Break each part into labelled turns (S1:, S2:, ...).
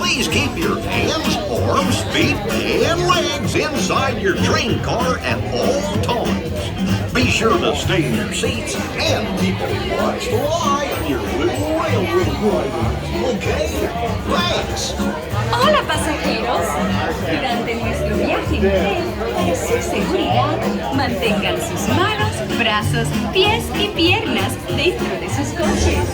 S1: Please keep your hands, arms, feet, and legs inside your train car at all times. Be sure to stay in your seats and keep a watchful eye on your little railroad riders. Okay? Thanks.
S2: Hola pasajeros, durante nuestro viaje en tren, para su seguridad, mantengan sus manos, brazos, pies y piernas dentro de sus coches.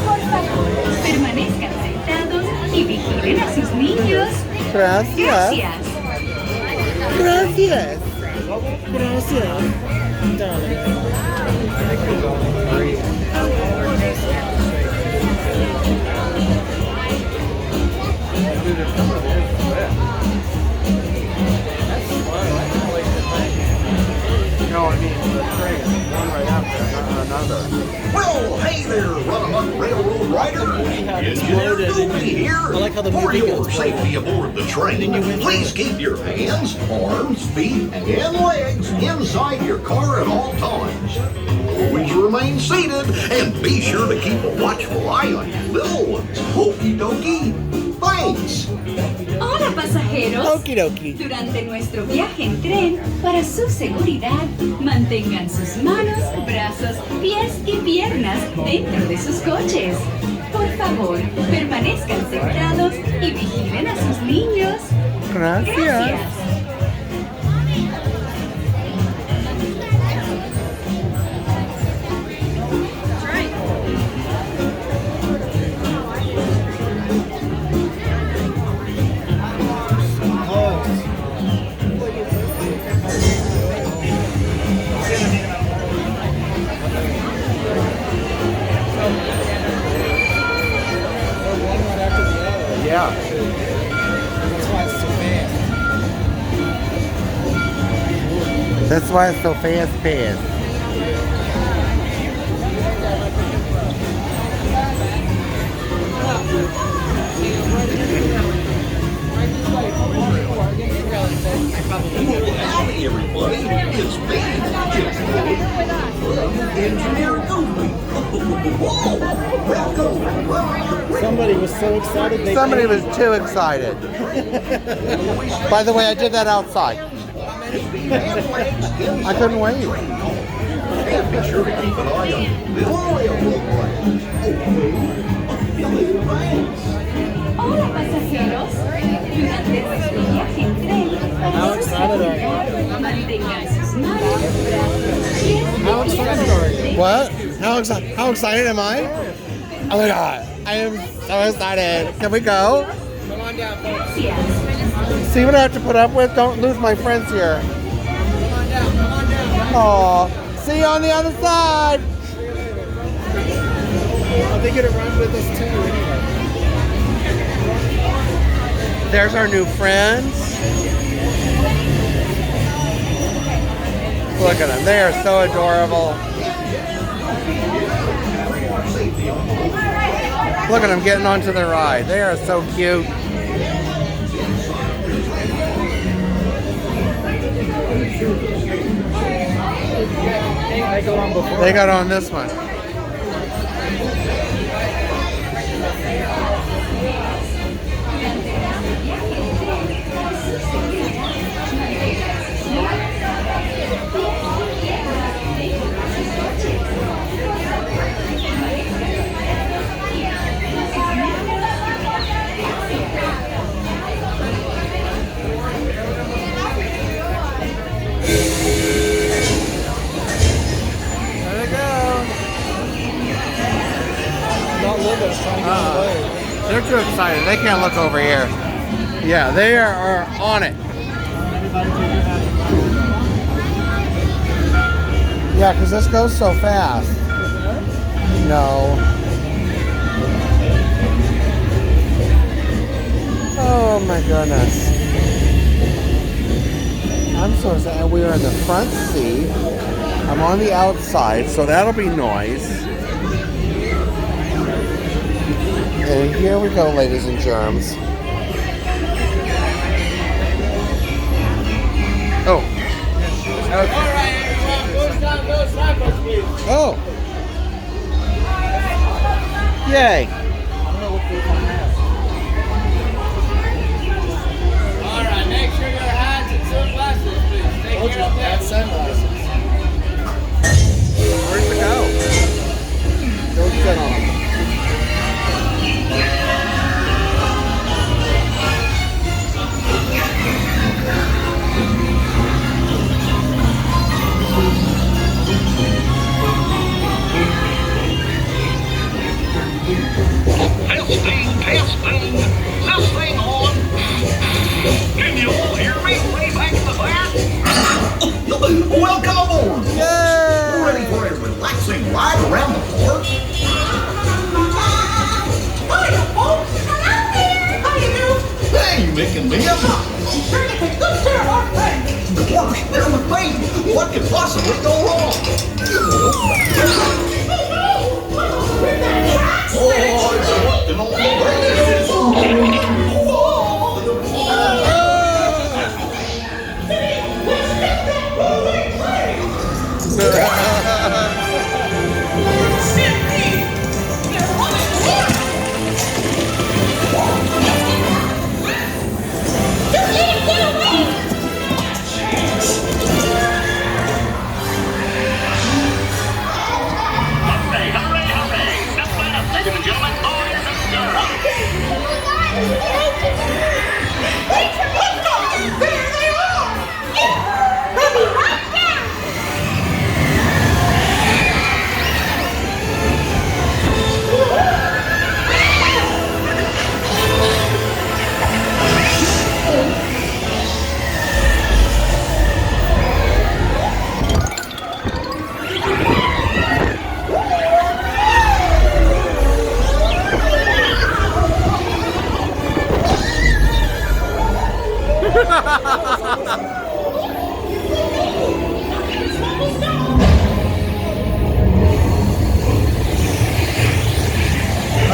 S2: Por favor, permanezcan sentados y vigilen a sus niños.
S3: Gracias.
S2: Gracias.
S3: Gracias. Gracias.
S4: No, I mean the train, one right after another.
S1: Well, hey there, run-amok railroad rider. Engineer Goofy here.
S3: I like how the
S1: For
S3: movie
S1: your
S3: goes
S1: safety aboard the train, please keep your hands, arms, feet, and legs inside your car at all times. Always remain seated and be sure to keep a watchful eye on your little ones. Okie dokie. Thanks.
S2: Hola pasajeros.
S3: Okie dokie.
S2: Durante nuestro viaje en tren, para su seguridad, mantengan sus manos, brazos, pies y piernas dentro de sus coches. Por favor, permanezcan sentados y vigilen a sus niños.
S3: Gracias.
S2: Gracias.
S4: Yeah.
S3: That's why it's so fast.
S1: Howdy, everybody. It's me, Engineer Goofy. Whoa! Welcome.
S3: Somebody was so excited. Somebody was too excited. By the way, I did that outside. I couldn't wait.
S1: And be sure to keep an eye on the railroad riders.
S2: Hola pasajeros, durante nuestro viaje en tren, para su seguridad, mantengan sus manos, brazos, pies y piernas.
S3: What? How excited am I? Oh my god, I am so excited. Can we go?
S2: Gracias.
S3: See what I have to put up with? Don't lose my friends here. Aw, see you on the other side.
S4: Are they gonna run with us too anyway?
S3: There's our new friends. Look at them. They are so adorable. Look at them getting onto the ride. They are so cute. They got on this one. They're too excited. They can't look over here. Yeah, they are on it. Yeah, because this goes so fast. No. Oh my goodness. I'm so sad. We are in the front seat. I'm on the outside, so that'll be noise. And here we go, ladies and germs. Oh. Okay. Oh. Yay.
S1: Mick and Ben. Gosh, they're with me. What could possibly go wrong? Oh, it's working on the brakes.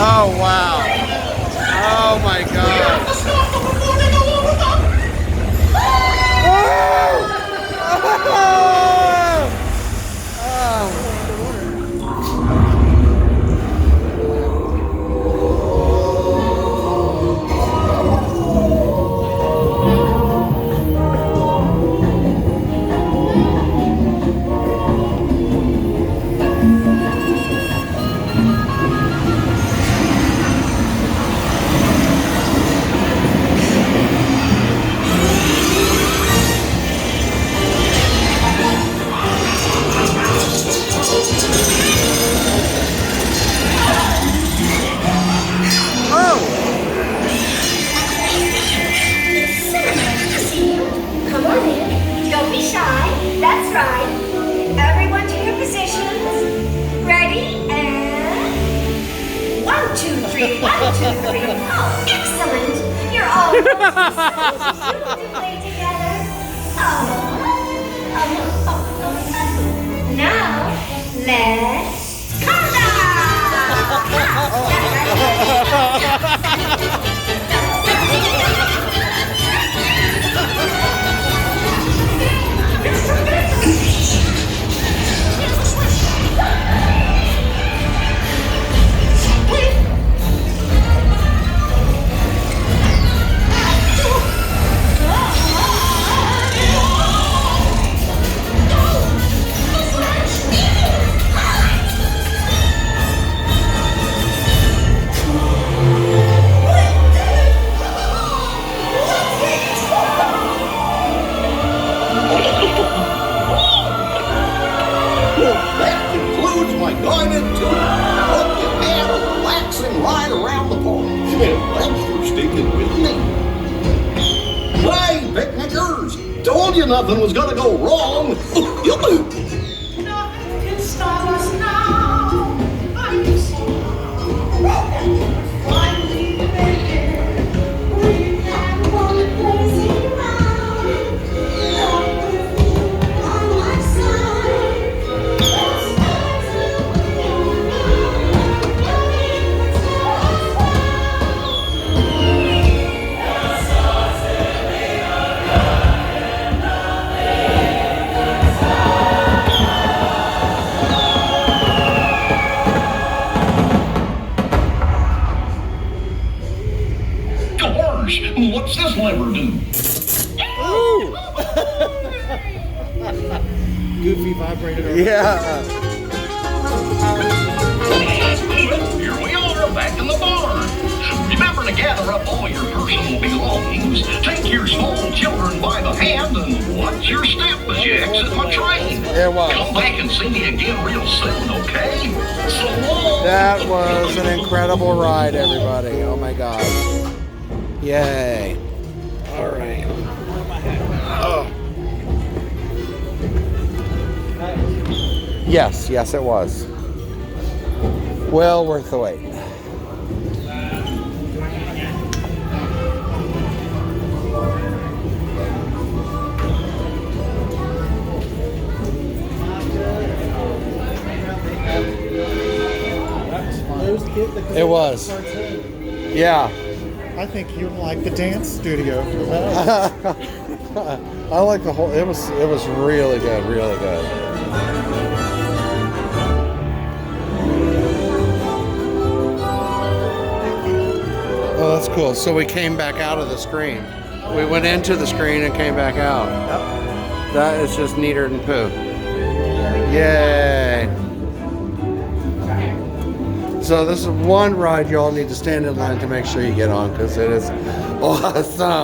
S3: Oh, wow. Oh, my God.
S5: Come on in. Don't be shy. That's right. Everyone to your positions. Ready? And 1, 2, 3. 1, 2, 3. Oh, excellent. You're all supposed to play together. Now, let's
S1: That concludes my guided tour. Hope you had a relaxing ride around the park. And thanks for sticking with me. Hey, picnickers! Told you nothing was gonna go wrong.
S6: Nothing can stop us now. I'm finally making. We have one place around. On my side.
S1: Gosh, what's this lever do?
S4: Goofy vibrator.
S3: Yeah.
S1: Here we are, back in the barn. Remember to gather up all your personal belongings. Take your small children by the hand and watch your step as you exit my train.
S3: There was.
S1: Come back and see me again real soon, okay? So long.
S3: That was an incredible ride, everybody. Oh, my God. Yay. All right. Oh. Yes, it was. Well worth the wait. It was. Yeah.
S7: I think you like the dance studio.
S3: I like the whole. It was really good, really good. Oh, that's cool. So we came back out of the screen. We went into the screen and came back out.
S7: Yep.
S3: That is just neater than poo. Yay! So this is one ride y'all need to stand in line to make sure you get on because it is awesome.